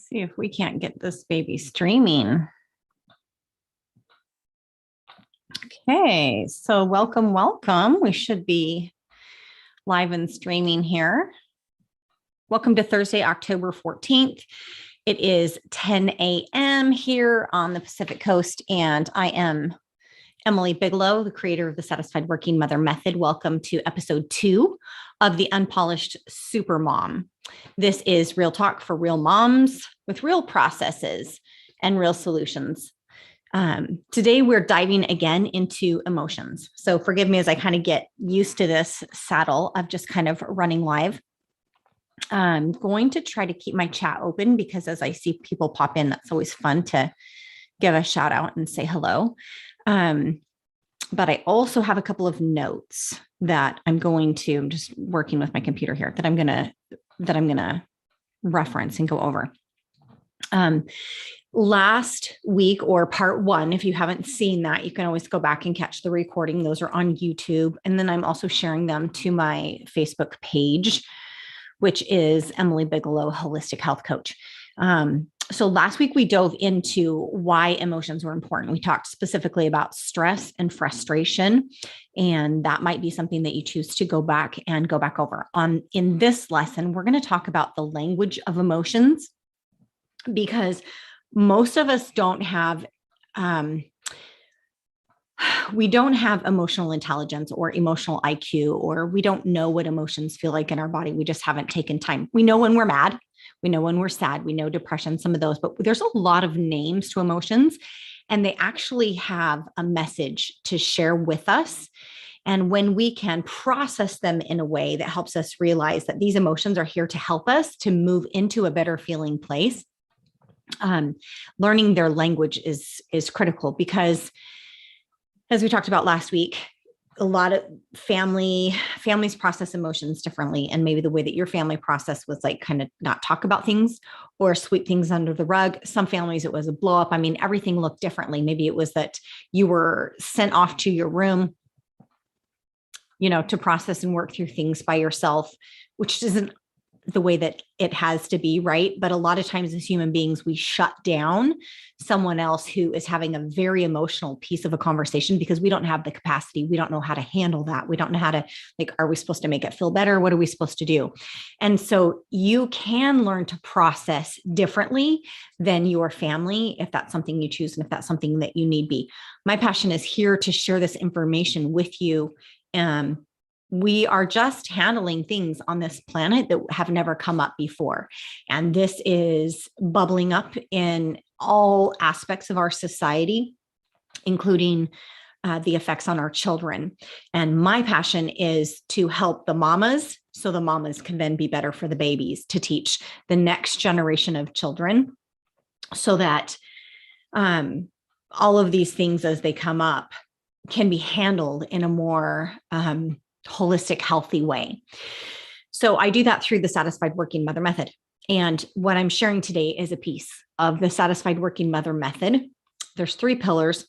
See if we can't get this baby streaming. Okay, so welcome. We should be live and streaming here. Welcome to Thursday, October 14th. It is 10 a.m. here on the Pacific Coast, and I am Emily Bigelow, the creator of the Satisfied Working Mother Method. Welcome to episode 2 of the Unpolished Supermom. This is real talk for real moms with real processes and real solutions. Today, we're diving again into emotions. So forgive me as I kind of get used to this saddle of just kind of running live. I'm going to try to keep my chat open because as I see people pop in, that's always fun to give a shout out and say hello. But I also have a couple of notes that I'm just working with my computer here that I'm going to reference and go over. Last week, or part 1, if you haven't seen that, you can always go back and catch the recording. Those are on YouTube. And then I'm also sharing them to my Facebook page, which is Emily Bigelow, Holistic Health Coach. So last week we dove into why emotions were important. We talked specifically about stress and frustration, and that might be something that you choose to go back over. In this lesson, we're going to talk about the language of emotions, because most of us don't have emotional intelligence or emotional IQ, or we don't know what emotions feel like in our body. We just haven't taken time. We know when we're mad. We know when we're sad. We know depression, some of those, but there's a lot of names to emotions, and they actually have a message to share with us. And when we can process them in a way that helps us realize that these emotions are here to help us to move into a better feeling place, learning their language is critical, because as we talked about last week, a lot of families process emotions differently. And maybe the way that your family process was like kind of not talk about things or sweep things under the rug. Some families, it was a blow up. I mean, everything looked differently. Maybe it was that you were sent off to your room, to process and work through things by yourself, which isn't the way that it has to be, right? But a lot of times as human beings, we shut down someone else who is having a very emotional piece of a conversation because we don't have the capacity. We don't know how to handle that. We don't know how to, are we supposed to make it feel better? What are we supposed to do? And so you can learn to process differently than your family if that's something you choose and if that's something that you need be. My passion is here to share this information with you. We are just handling things on this planet that have never come up before. And this is bubbling up in all aspects of our society, including the effects on our children. And my passion is to help the mamas so the mamas can then be better for the babies, to teach the next generation of children so that all of these things as they come up can be handled in a more holistic, healthy way. So I do that through the Satisfied Working Mother Method. And what I'm sharing today is a piece of the Satisfied Working Mother Method. There's 3 pillars.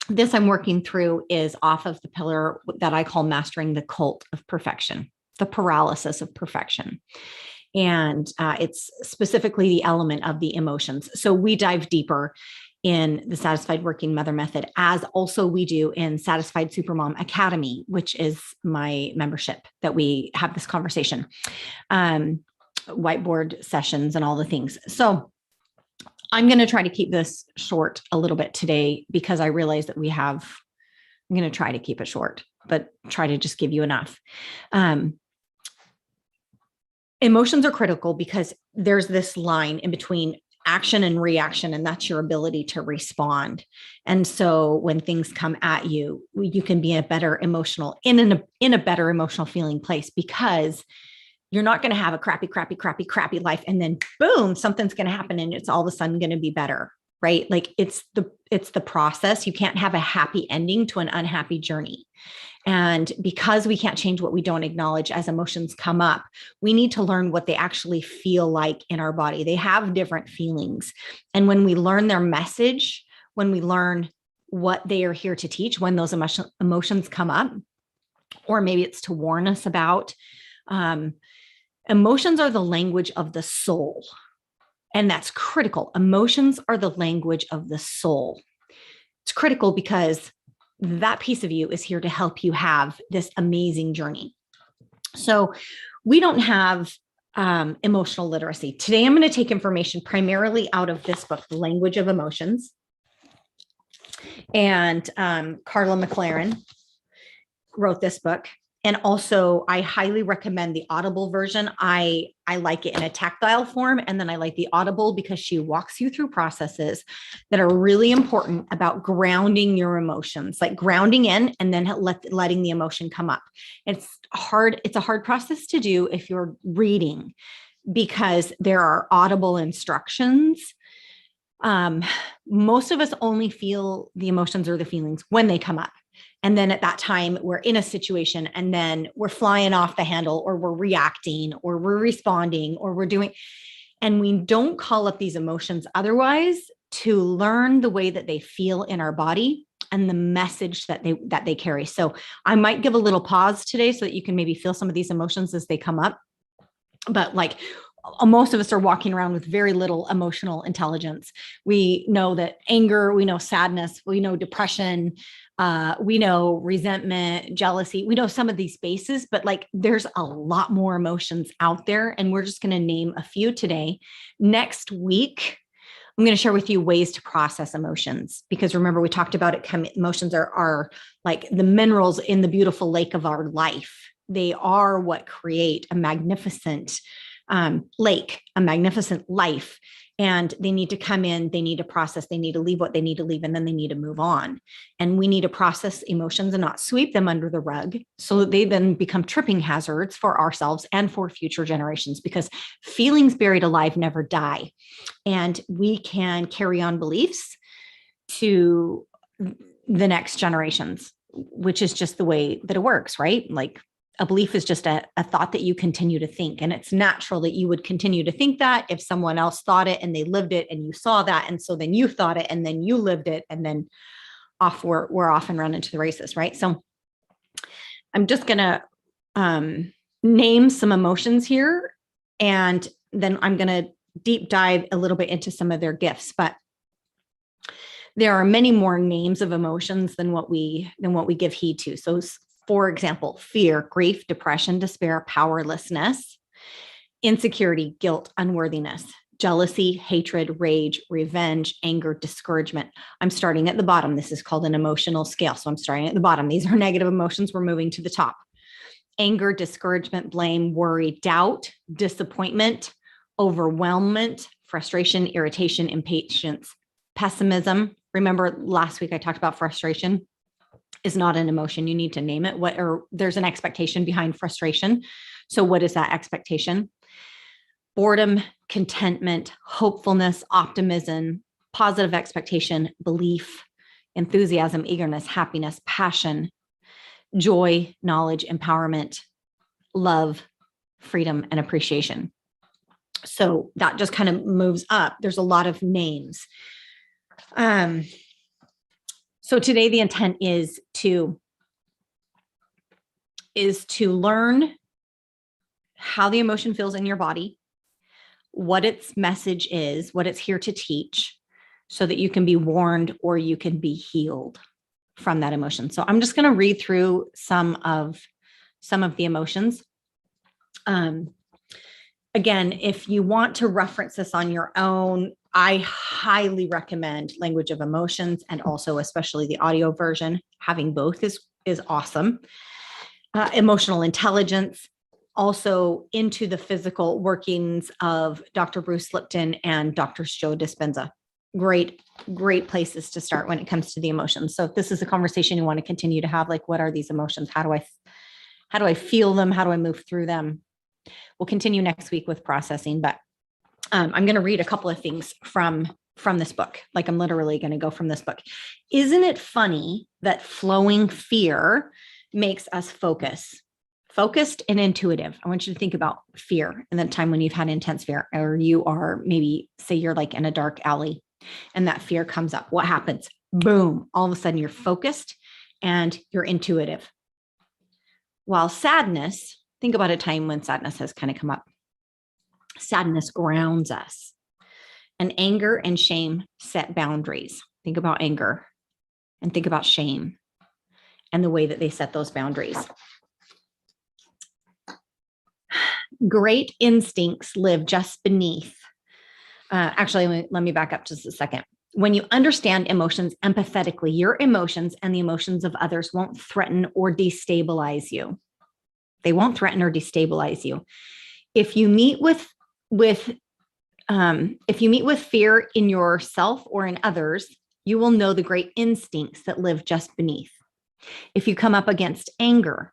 This I'm working through is off of the pillar that I call mastering the cult of perfection, the paralysis of perfection. And it's specifically the element of the emotions. So we dive deeper in the Satisfied Working Mother Method, as also we do in Satisfied Supermom Academy, which is my membership that we have this conversation, whiteboard sessions and all the things. So I'm going to try to keep this short a little bit today because I realize that I'm going to try to keep it short, but try to just give you enough. Emotions are critical because there's this line in between action and reaction, and that's your ability to respond. And so when things come at you, you can be in a better emotional feeling place, because you're not going to have a crappy life. And then boom, something's going to happen and it's all of a sudden going to be better, right? Like it's the process. You can't have a happy ending to an unhappy journey. And because we can't change what we don't acknowledge as emotions come up, we need to learn what they actually feel like in our body. They have different feelings. And when we learn their message, when we learn what they are here to teach, when those emotions come up, or maybe it's to warn us about, emotions are the language of the soul. And that's critical. Emotions are the language of the soul. It's critical because that piece of you is here to help you have this amazing journey. So we don't have emotional literacy. Today, I'm going to take information primarily out of this book, The Language of Emotions. And Carla McLaren wrote this book. And also, I highly recommend the Audible version. I like it in a tactile form. And then I like the Audible because she walks you through processes that are really important about grounding your emotions, like grounding in and then letting the emotion come up. It's hard. It's a hard process to do if you're reading because there are audible instructions. Most of us only feel the emotions or the feelings when they come up. And then at that time, we're in a situation and then we're flying off the handle or we're reacting or we're responding or we're doing, and we don't call up these emotions otherwise to learn the way that they feel in our body and the message that they carry. So I might give a little pause today so that you can maybe feel some of these emotions as they come up. But like most of us are walking around with very little emotional intelligence. We know that anger, we know sadness, we know depression, we know resentment, jealousy, we know some of these bases, but like there's a lot more emotions out there. And we're just going to name a few today. Next week, I'm going to share with you ways to process emotions, because remember, we talked about it. Emotions are like the minerals in the beautiful lake of our life. They are what create a magnificent lake, a magnificent life. And they need to come in, they need to process, they need to leave what they need to leave, and then they need to move on. And we need to process emotions and not sweep them under the rug so that they then become tripping hazards for ourselves and for future generations, because feelings buried alive never die. And we can carry on beliefs to the next generations, which is just the way that it works, right? Like a belief is just a thought that you continue to think. And it's natural that you would continue to think that if someone else thought it and they lived it and you saw that. And so then you thought it and then you lived it, and then we're off and run into the races, right? So I'm just going to name some emotions here, and then I'm going to deep dive a little bit into some of their gifts. But there are many more names of emotions than what we give heed to. So for example, fear, grief, depression, despair, powerlessness, insecurity, guilt, unworthiness, jealousy, hatred, rage, revenge, anger, discouragement. I'm starting at the bottom. This is called an emotional scale. So I'm starting at the bottom. These are negative emotions. We're moving to the top. Anger, discouragement, blame, worry, doubt, disappointment, overwhelmment, frustration, irritation, impatience, pessimism. Remember last week I talked about frustration is not an emotion. You need to name it. There's an expectation behind frustration. So what is that expectation? Boredom, contentment, hopefulness, optimism, positive expectation, belief, enthusiasm, eagerness, happiness, passion, joy, knowledge, empowerment, love, freedom, and appreciation. So that just kind of moves up. There's a lot of names. So today the intent is to learn how the emotion feels in your body, what its message is, what it's here to teach, so that you can be warned or you can be healed from that emotion. So I'm just going to read through some of the emotions. Again, if you want to reference this on your own, I highly recommend Language of Emotions, and also especially the audio version. Having both is awesome. Emotional intelligence, also into the physical workings of Dr. Bruce Lipton and Dr. Joe Dispenza. Great places to start when it comes to the emotions. So if this is a conversation you want to continue to have, like, what are these emotions? How do I feel them? How do I move through them? We'll continue next week with processing, but I'm going to read a couple of things from this book. Like, I'm literally going to go from this book. Isn't it funny that flowing fear makes us focused and intuitive? I want you to think about fear and that time when you've had intense fear, or you are maybe, say you're like in a dark alley and that fear comes up. What happens? Boom. All of a sudden you're focused and you're intuitive. While sadness, think about a time when sadness has kind of come up. Sadness grounds us. And anger and shame set boundaries. Think about anger and think about shame and the way that they set those boundaries. Great instincts live just beneath. Actually, let me back up just a second. When you understand emotions empathetically, your emotions and the emotions of others won't threaten or destabilize you. They won't threaten or destabilize you. If you meet with fear in yourself or in others, you will know the great instincts that live just beneath. If you come up against anger,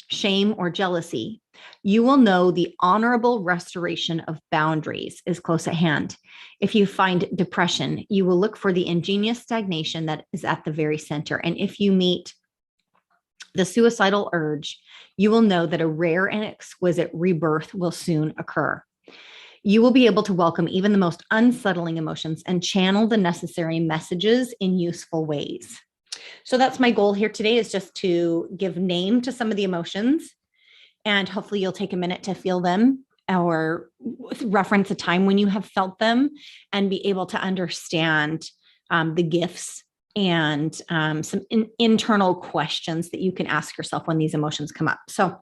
shame, or jealousy, you will know the honorable restoration of boundaries is close at hand. If you find depression, you will look for the ingenious stagnation that is at the very center. And if you meet the suicidal urge, you will know that a rare and exquisite rebirth will soon occur. You will be able to welcome even the most unsettling emotions and channel the necessary messages in useful ways. So that's my goal here today, is just to give name to some of the emotions, and hopefully you'll take a minute to feel them or reference a time when you have felt them and be able to understand the gifts and some internal questions that you can ask yourself when these emotions come up. So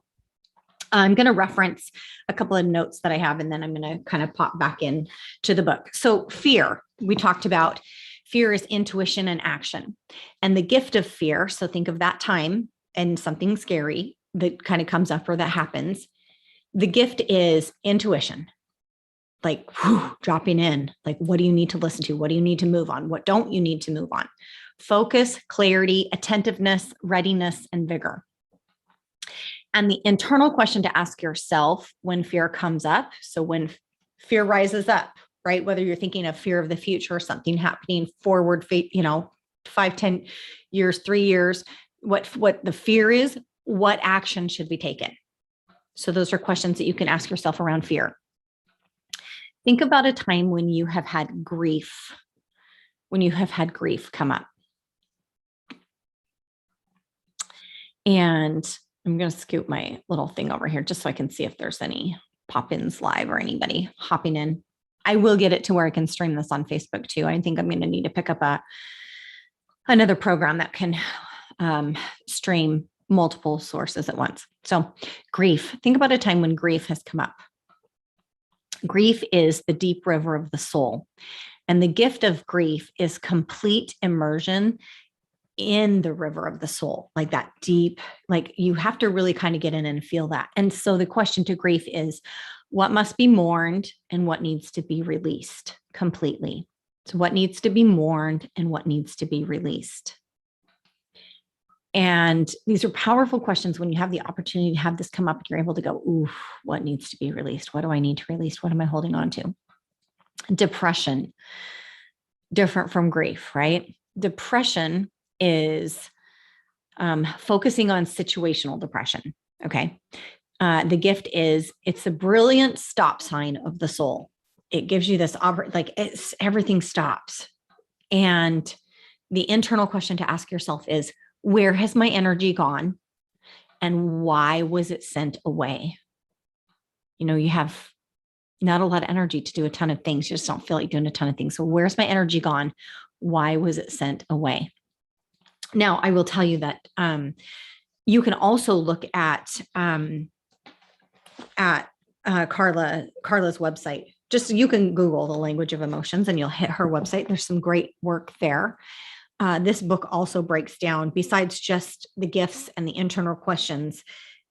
I'm going to reference a couple of notes that I have, and then I'm going to kind of pop back in to the book. So fear, we talked about. Fear is intuition and action. And the gift of fear, so think of that time and something scary that kind of comes up or that happens. The gift is intuition, like dropping in, like what do you need to listen to? What do you need to move on? What don't you need to move on? Focus, clarity, attentiveness, readiness, and vigor. And the internal question to ask yourself when fear comes up, so when fear rises up, right? Whether you're thinking of fear of the future, something happening forward, 5, 10 years, 3 years, what the fear is, what action should be taken? So those are questions that you can ask yourself around fear. Think about a time when you have had grief, come up. And I'm going to scoot my little thing over here just so I can see if there's any pop-ins live or anybody hopping in. I will get it to where I can stream this on Facebook too. I think I'm going to need to pick up another program that can stream multiple sources at once. So grief, think about a time when grief has come up. Grief is the deep river of the soul. And the gift of grief is complete immersion in the river of the soul, like that deep, like you have to really kind of get in and feel that. And so the question to grief is, what must be mourned and what needs to be released completely? So what needs to be mourned and what needs to be released? And these are powerful questions when you have the opportunity to have this come up and you're able to go, ooh, what needs to be released? What do I need to release? What am I holding on to? Depression, different from grief, right? Depression is focusing on situational depression. Okay. The gift is, it's a brilliant stop sign of the soul. It gives you this, everything stops. And the internal question to ask yourself is, where has my energy gone? And why was it sent away? You have not a lot of energy to do a ton of things. You just don't feel like doing a ton of things. So where's my energy gone? Why was it sent away? Now, I will tell you that you can also look at Carla's website. Just you can Google the language of emotions and you'll hit her website. There's some great work there. This book also breaks down, besides just the gifts and the internal questions,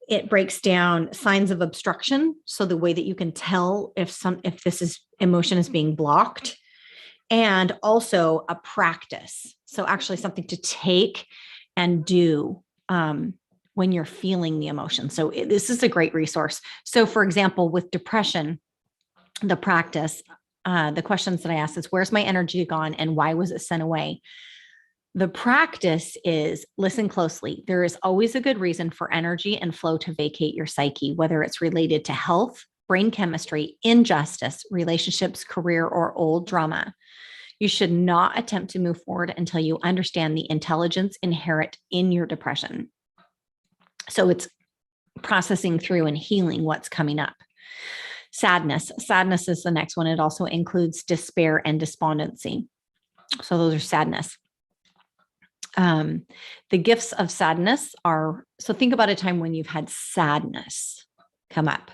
it breaks down signs of obstruction. So the way that you can tell if this emotion is being blocked, and also a practice. So actually something to take and do when you're feeling the emotion. So this is a great resource. So for example, with depression, the practice, the questions that I asked is, where's my energy gone and why was it sent away? The practice is, listen closely. There is always a good reason for energy and flow to vacate your psyche, whether it's related to health, brain chemistry, injustice, relationships, career, or old drama. You should not attempt to move forward until you understand the intelligence inherent in your depression. So it's processing through and healing what's coming up. Sadness. Sadness is the next one. It also includes despair and despondency. So those are sadness. The gifts of sadness are, so think about a time when you've had sadness come up.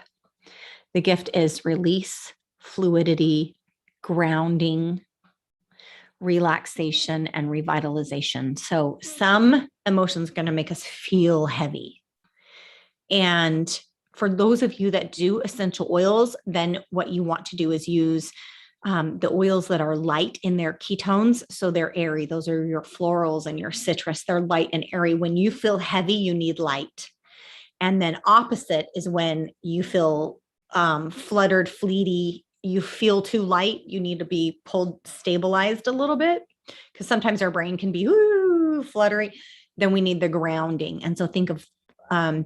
The gift is release, fluidity, grounding, relaxation, and revitalization. So some emotions are going to make us feel heavy. And for those of you that do essential oils, then what you want to do is use the oils that are light in their ketones. So they're airy. Those are your florals and your citrus. They're light and airy. When you feel heavy, you need light. And then opposite is when you feel fluttered, fleety, you feel too light, you need to be pulled, stabilized a little bit, because sometimes our brain can be fluttery. Then we need the grounding. And so think of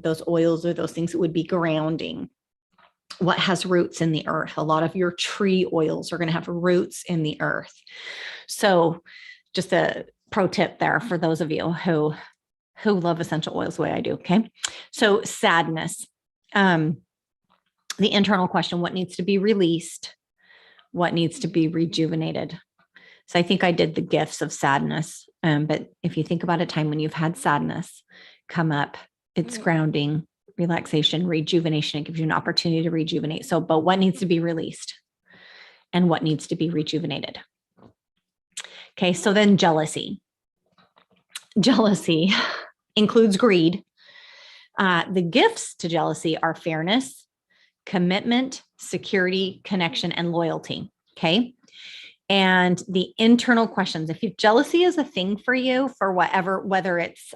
those oils or those things that would be grounding. What has roots in the earth? A lot of your tree oils are going to have roots in the earth. So just a pro tip there for those of you who love essential oils the way I do. Okay. So sadness, the internal question, what needs to be released? What needs to be rejuvenated? So I think I did the gifts of sadness. But if you think about a time when you've had sadness come up, it's grounding, relaxation, rejuvenation. It gives you an opportunity to rejuvenate. So, but what needs to be released and what needs to be rejuvenated? Okay. So then jealousy. Jealousy includes greed. The gifts to jealousy are fairness, commitment, security, connection, and loyalty. Okay. And the internal questions, if jealousy is a thing for you for whatever, whether it's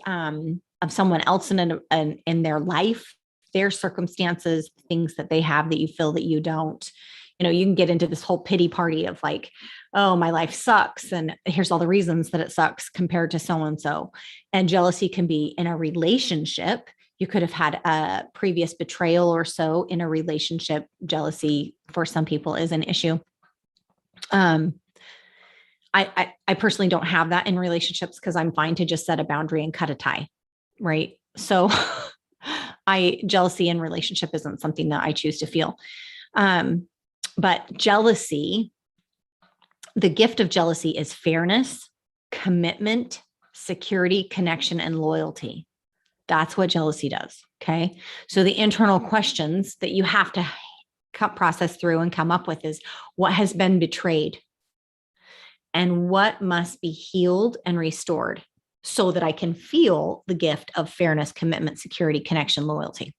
of someone else in their life, their circumstances, things that they have that you feel that you don't, you can get into this whole pity party of like, oh, my life sucks. And here's all the reasons that it sucks compared to so-and-so. And jealousy can be in a relationship. You could have had a previous betrayal or so in a relationship. Jealousy for some people is an issue. I personally don't have that in relationships because I'm fine to just set a boundary and cut a tie. Right. So jealousy in relationship isn't something that I choose to feel. But jealousy, the gift of jealousy is fairness, commitment, security, connection, and loyalty. That's what jealousy does. Okay. So the internal questions that you have to process through and come up with is what has been betrayed and what must be healed and restored so that I can feel the gift of fairness, commitment, security, connection, loyalty.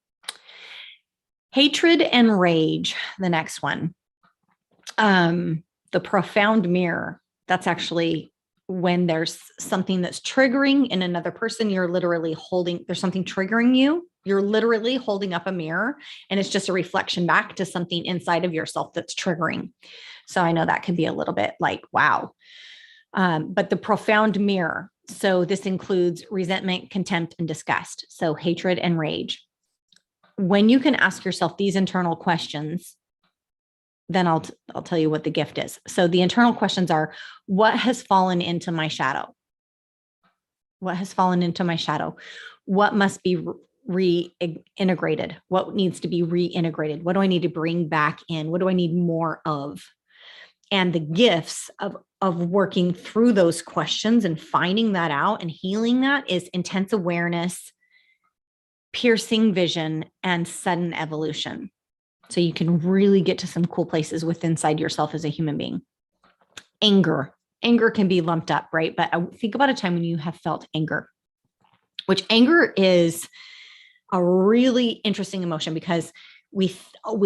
Hatred and rage, the next one. The profound mirror, that's actually when there's something that's triggering in another person, you're literally there's something triggering you. You're literally holding up a mirror and it's just a reflection back to something inside of yourself that's triggering. So I know that can be a little bit like, wow. But the profound mirror. So this includes resentment, contempt, and disgust. So hatred and rage. When you can ask yourself these internal questions, then I'll tell you what the gift is. So the internal questions are, what has fallen into my shadow? What has fallen into my shadow? What must be reintegrated? What needs to be reintegrated? What do I need to bring back in? What do I need more of? And the gifts of working through those questions and finding that out and healing that is intense awareness, piercing vision, and sudden evolution. So you can really get to some cool places inside yourself as a human being. Anger can be lumped up, right? But think about a time when you have felt anger, which anger is a really interesting emotion because we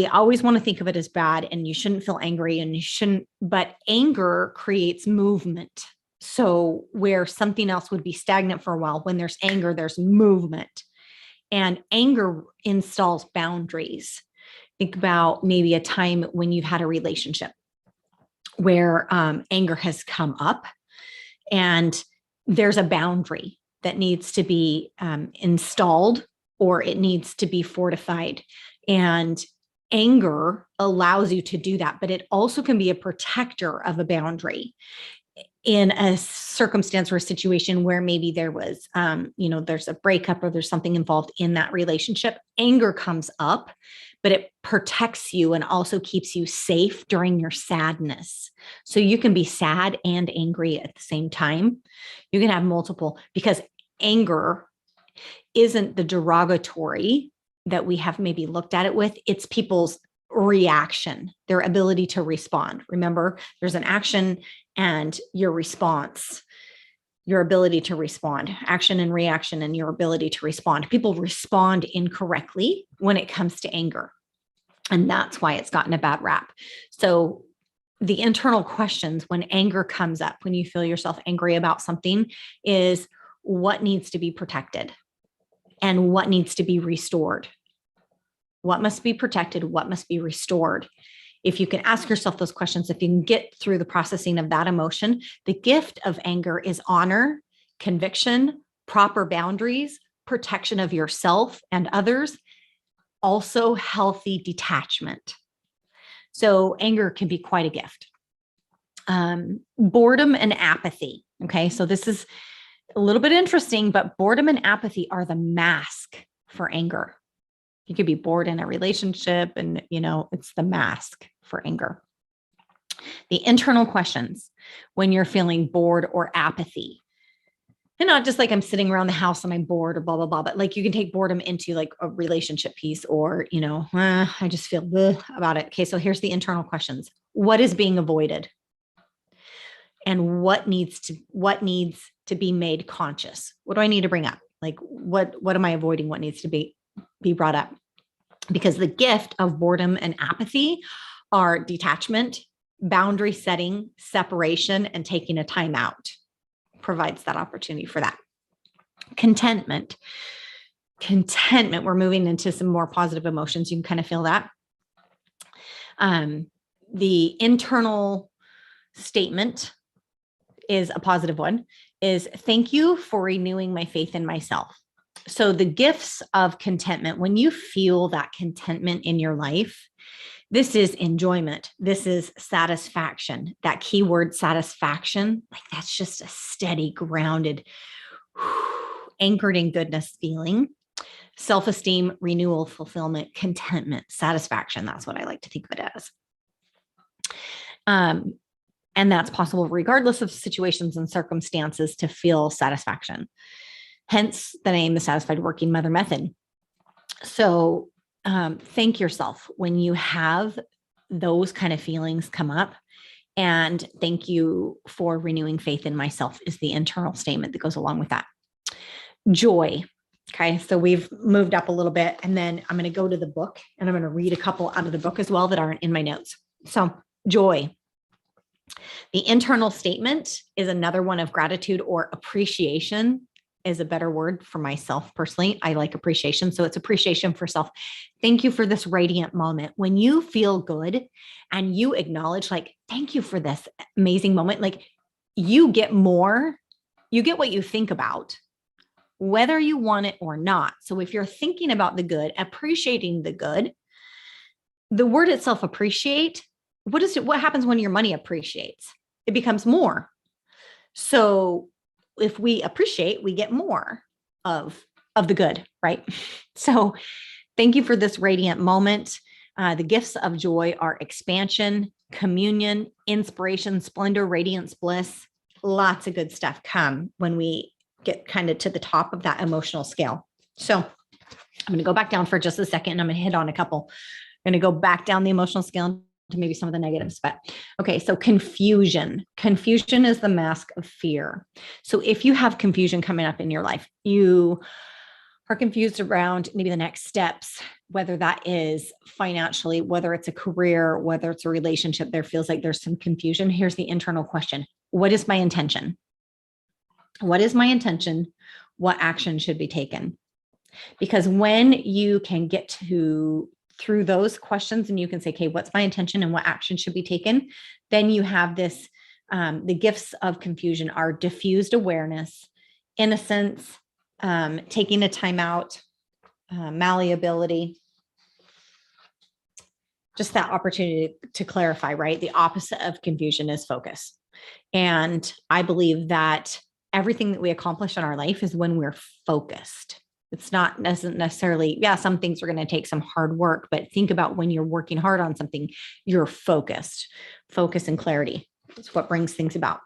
always want to think of it as bad and you shouldn't feel angry and you shouldn't, but anger creates movement. So where something else would be stagnant for a while, when there's anger, there's movement, and anger installs boundaries. Think about maybe a time when you've had a relationship where anger has come up and there's a boundary that needs to be installed or it needs to be fortified. And anger allows you to do that, but it also can be a protector of a boundary. in a circumstance or a situation where maybe there was, there's a breakup or there's something involved in that relationship, anger comes up, but it protects you and also keeps you safe during your sadness. So you can be sad and angry at the same time. You can have multiple, because anger isn't the derogatory that we have maybe looked at it with. It's people's reaction, their ability to respond. Remember, there's an action and your response, your ability to respond, action and reaction, and your ability to respond. People respond incorrectly when it comes to anger. And that's why it's gotten a bad rap. So the internal questions when anger comes up, when you feel yourself angry about something, is what needs to be protected and what needs to be restored. What must be protected? What must be restored? If you can ask yourself those questions, if you can get through the processing of that emotion, the gift of anger is honor, conviction, proper boundaries, protection of yourself and others, also healthy detachment. So anger can be quite a gift. Boredom and apathy. Okay, so this is a little bit interesting, but boredom and apathy are the mask for anger. You could be bored in a relationship and, it's the mask for anger. The internal questions when you're feeling bored or apathy, and not just like I'm sitting around the house and I'm bored or blah, blah, blah, but like you can take boredom into like a relationship piece or, I just feel about it. Okay. So here's the internal questions. What is being avoided? And what needs to be made conscious? What do I need to bring up? Like what am I avoiding? What needs to be brought up? Because the gift of boredom and apathy are detachment, boundary setting, separation, and taking a time out provides that opportunity for that. Contentment. We're moving into some more positive emotions. You can kind of feel that. The internal statement is a positive one, is thank you for renewing my faith in myself. So the gifts of contentment, when you feel that contentment in your life, this is enjoyment. This is satisfaction. That keyword satisfaction, like that's just a steady, grounded, anchored in goodness feeling. Self-esteem, renewal, fulfillment, contentment, satisfaction. That's what I like to think of it as. And that's possible regardless of situations and circumstances to feel satisfaction. Hence the name, the Satisfied Working Mother Method. So thank yourself when you have those kind of feelings come up. And thank you for renewing faith in myself is the internal statement that goes along with that. Joy. Okay, so we've moved up a little bit, and then I'm going to go to the book and I'm going to read a couple out of the book as well that aren't in my notes. So joy. The internal statement is another one of gratitude or appreciation is a better word for myself personally. I like appreciation. So it's appreciation for self. Thank you for this radiant moment. When you feel good and you acknowledge, like, thank you for this amazing moment, like you get more, you get what you think about, whether you want it or not. So if you're thinking about the good, appreciating the good, the word itself, appreciate, what happens when your money appreciates? It becomes more. So if we appreciate, we get more of the good, right? So thank you for this radiant moment. The gifts of joy are expansion, communion, inspiration, splendor, radiance, bliss. Lots of good stuff come when we get kind of to the top of that emotional scale. So I'm going to go back down for just a second and I'm going to hit on a couple. I'm going to go back down the emotional scale to maybe some of the negatives, but okay. So confusion is the mask of fear. So if you have confusion coming up in your life, you are confused around maybe the next steps, whether that is financially, whether it's a career, whether it's a relationship, there feels like there's some confusion. Here's the internal question. What is my intention? What is my intention? What action should be taken? Because when you can get through those questions and you can say, okay, what's my intention and what action should be taken? Then you have this, the gifts of confusion are diffused awareness, innocence, taking a time out, malleability, just that opportunity to clarify, right? The opposite of confusion is focus. And I believe that everything that we accomplish in our life is when we're focused. It's not necessarily, yeah, some things are going to take some hard work, but think about when you're working hard on something, you're focused. Focus and clarity is what brings things about.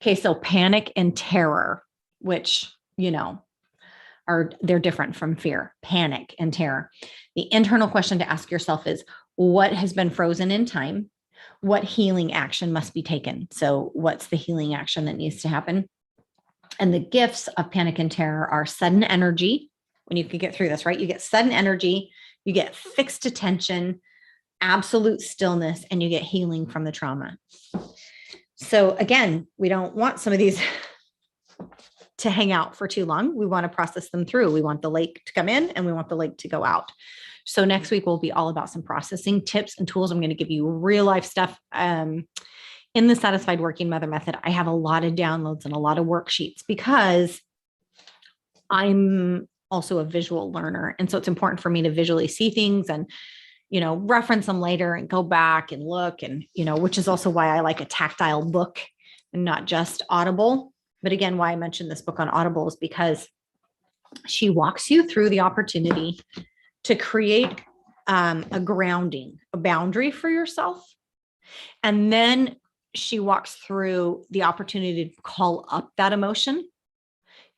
Okay, so panic and terror, which, they're different from fear, panic and terror. The internal question to ask yourself is, what has been frozen in time? What healing action must be taken? So what's the healing action that needs to happen? And the gifts of panic and terror are sudden energy. When you can get through this, right? You get sudden energy, you get fixed attention, absolute stillness, and you get healing from the trauma. So again, we don't want some of these to hang out for too long. We want to process them through. We want the lake to come in and we want the lake to go out. So next week will be all about some processing tips and tools. I'm going to give you real life stuff. In the Satisfied Working Mother Method, I have a lot of downloads and a lot of worksheets because I'm also a visual learner. And so it's important for me to visually see things and, reference them later and go back and look and, which is also why I like a tactile book and not just Audible. But again, why I mentioned this book on Audible is because she walks you through the opportunity to create a grounding, a boundary for yourself. And then she walks through the opportunity to call up that emotion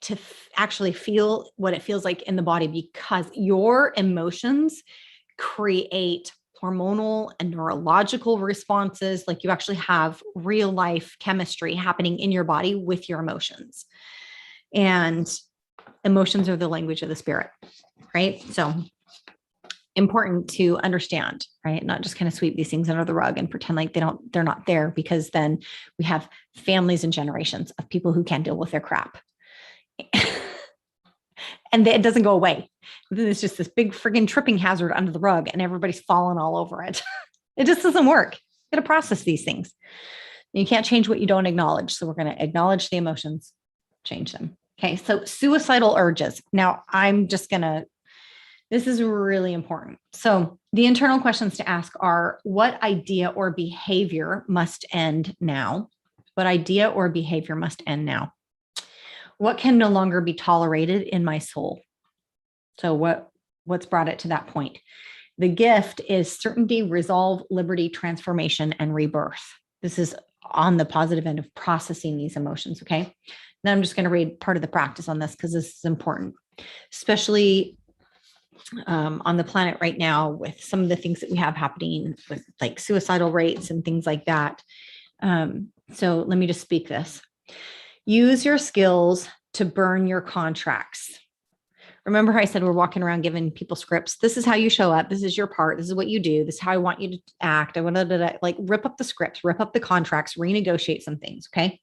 to actually feel what it feels like in the body, because your emotions create hormonal and neurological responses. Like you actually have real life chemistry happening in your body with your emotions. And emotions are the language of the spirit, right? So important to understand, right? Not just kind of sweep these things under the rug and pretend like they're not there, because then we have families and generations of people who can't deal with their crap. And it doesn't go away. Then it's just this big friggin' tripping hazard under the rug and everybody's falling all over it. It just doesn't work. You got to process these things. You can't change what you don't acknowledge. So we're going to acknowledge the emotions, change them. Okay. So suicidal urges. Now this is really important. So the internal questions to ask are, what idea or behavior must end now? What idea or behavior must end now? What can no longer be tolerated in my soul? So what's brought it to that point? The gift is certainty, resolve, liberty, transformation, and rebirth. This is on the positive end of processing these emotions. Okay. Now I'm just going to read part of the practice on this because this is important, especially on the planet right now with some of the things that we have happening with like suicidal rates and things like that. So let me just speak this. Use your skills to burn your contracts. Remember how I said we're walking around giving people scripts? This is how you show up. This is your part. This is what you do. This is how I want you to act. I want to like rip up the scripts, rip up the contracts, renegotiate some things. Okay.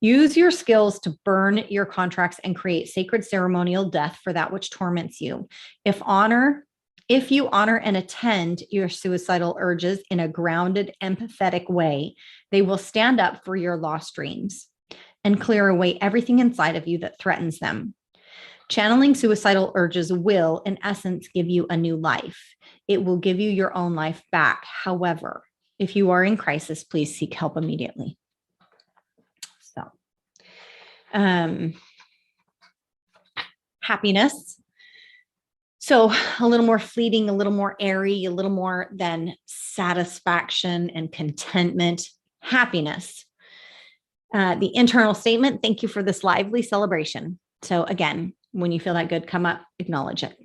Use your skills to burn your contracts and create sacred ceremonial death for that which torments you. If you honor and attend your suicidal urges in a grounded, empathetic way, they will stand up for your lost dreams and clear away everything inside of you that threatens them. Channeling suicidal urges will, in essence, give you a new life. It will give you your own life back. However, if you are in crisis, please seek help immediately. So, happiness. So a little more fleeting, a little more airy, a little more than satisfaction and contentment. Happiness. The internal statement, thank you for this lively celebration. So again, when you feel that good come up, acknowledge it.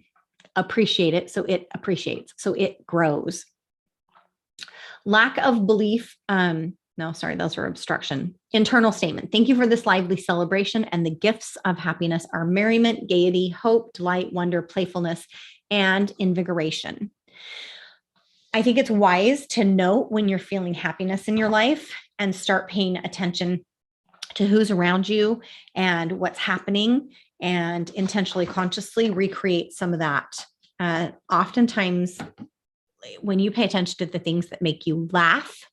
Appreciate it so it appreciates, so it grows. Lack of belief. Those are obstruction. Internal statement. Thank you for this lively celebration, and the gifts of happiness are merriment, gaiety, hope, delight, wonder, playfulness, and invigoration. I think it's wise to note when you're feeling happiness in your life and start paying attention to who's around you and what's happening, and intentionally, consciously recreate some of that. Oftentimes, when you pay attention to the things that make you laugh,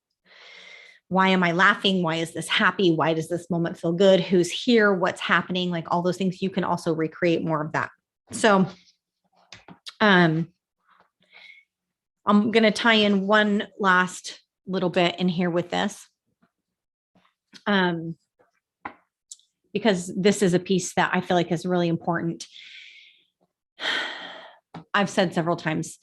why am I laughing? Why is this happy? Why does this moment feel good? Who's here? What's happening? Like all those things, you can also recreate more of that. So I'm going to tie in one last little bit in here with this. Um, because this is a piece that I feel like is really important. I've said several times,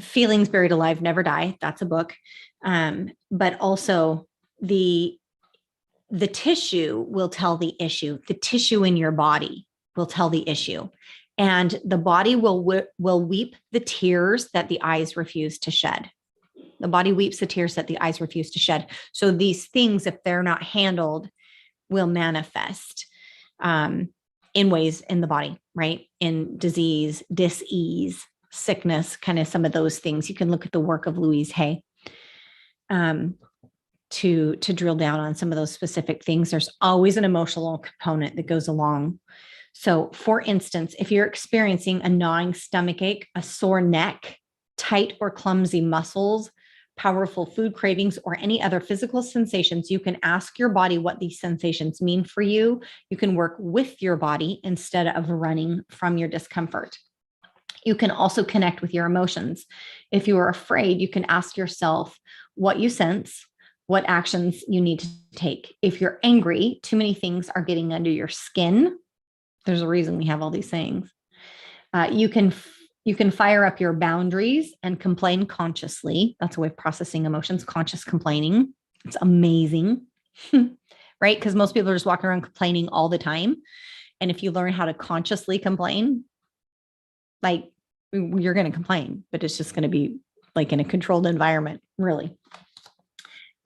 Feelings Buried Alive Never Die. That's a book. But also the tissue will tell the issue. The tissue in your body will tell the issue. And the body will weep the tears that the eyes refuse to shed. The body weeps the tears that the eyes refuse to shed. So these things, if they're not handled, will manifest in ways in the body, right? In disease, dis-ease, sickness, kind of some of those things. You can look at the work of Louise Hay to drill down on some of those specific things. There's always an emotional component that goes along. So for instance, if you're experiencing a gnawing stomachache, a sore neck, tight or clumsy muscles, powerful food cravings, or any other physical sensations, you can ask your body what these sensations mean for you. You can work with your body instead of running from your discomfort. You can also connect with your emotions. If you are afraid, you can ask yourself what you sense, what actions you need to take. If you're angry, too many things are getting under your skin. There's a reason we have all these things. You can fire up your boundaries and complain consciously. That's a way of processing emotions, conscious complaining. It's amazing, right? Because most people are just walking around complaining all the time. And if you learn how to consciously complain, like you're going to complain, but it's just going to be like in a controlled environment, really.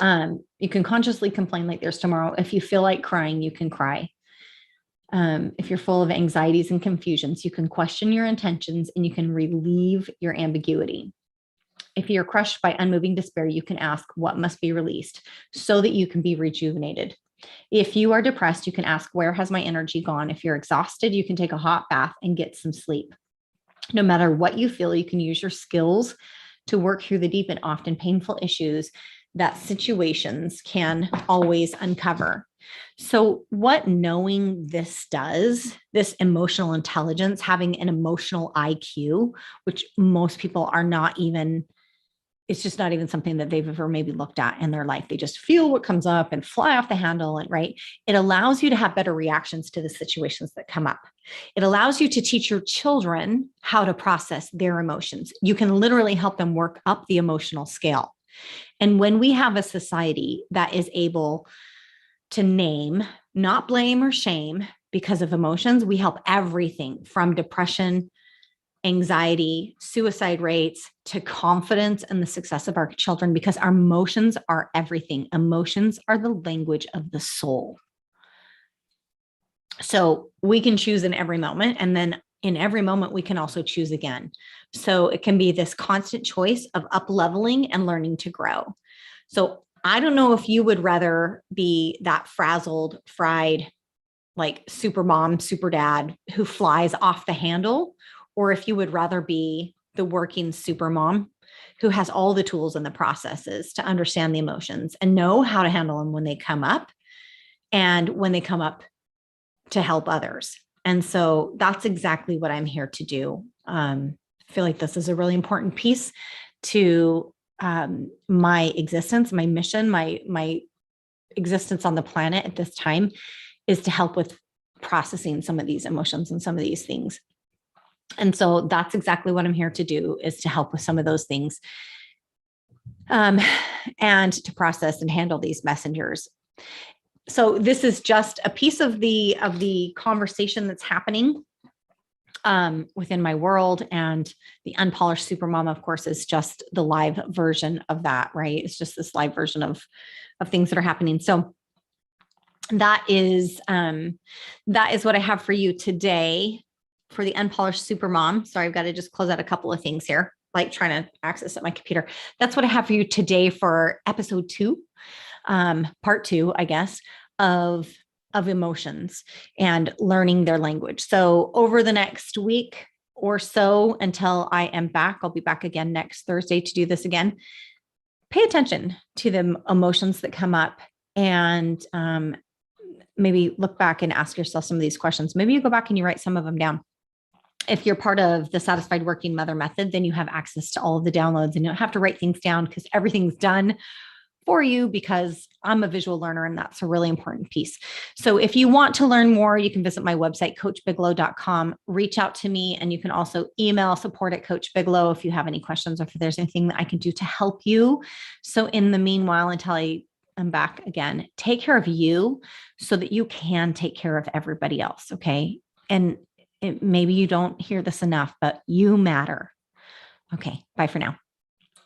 You can consciously complain like there's tomorrow. If you feel like crying, you can cry. If you're full of anxieties and confusions, you can question your intentions and you can relieve your ambiguity. If you're crushed by unmoving despair, you can ask what must be released so that you can be rejuvenated. If you are depressed, you can ask, where has my energy gone? If you're exhausted, you can take a hot bath and get some sleep. No matter what you feel, you can use your skills to work through the deep and often painful issues that situations can always uncover. So what knowing this does, this emotional intelligence, having an emotional IQ, which most people are not even, it's just not even something that they've ever maybe looked at in their life. They just feel what comes up and fly off the handle, and right. It allows you to have better reactions to the situations that come up. It allows you to teach your children how to process their emotions. You can literally help them work up the emotional scale. And when we have a society that is able to name, not blame or shame because of emotions, we help everything from depression, anxiety, suicide rates to confidence and the success of our children, because our emotions are everything. Emotions are the language of the soul. So we can choose in every moment, and then in every moment, we can also choose again. So it can be this constant choice of up leveling and learning to grow. So I don't know if you would rather be that frazzled, fried, like super mom, super dad who flies off the handle, or if you would rather be the working super mom who has all the tools and the processes to understand the emotions and know how to handle them when they come up and when they come up to help others. And so that's exactly what I'm here to do. I feel like this is a really important piece to my existence, my mission, my existence on the planet at this time is to help with processing some of these emotions and some of these things. And so that's exactly what I'm here to do, is to help with some of those things and to process and handle these messengers. So this is just a piece of the conversation that's happening within my world, and the Unpolished Supermom, of course, is just the live version of that, right? It's just this live version of things that are happening. So that is what I have for you today for the Unpolished Supermom. Sorry, I've got to just close out a couple of things here, like trying to access at my computer. That's what I have for you today for episode 2, part 2, I guess, of emotions and learning their language. So over the next week or so, until I am back, I'll be back again next Thursday to do this again. Pay attention to the emotions that come up, and maybe look back and ask yourself some of these questions. Maybe you go back and you write some of them down. If you're part of the Satisfied Working Mother method, then you have access to all of the downloads and you don't have to write things down because everything's done for you because I'm a visual learner and that's a really important piece. So if you want to learn more, you can visit my website, coachbigelow.com, reach out to me, and you can also email support at Coach Bigelow if you have any questions or if there's anything that I can do to help you. So in the meanwhile, until I'm back again, take care of you so that you can take care of everybody else. Okay. And maybe you don't hear this enough, but you matter. Okay. Bye for now.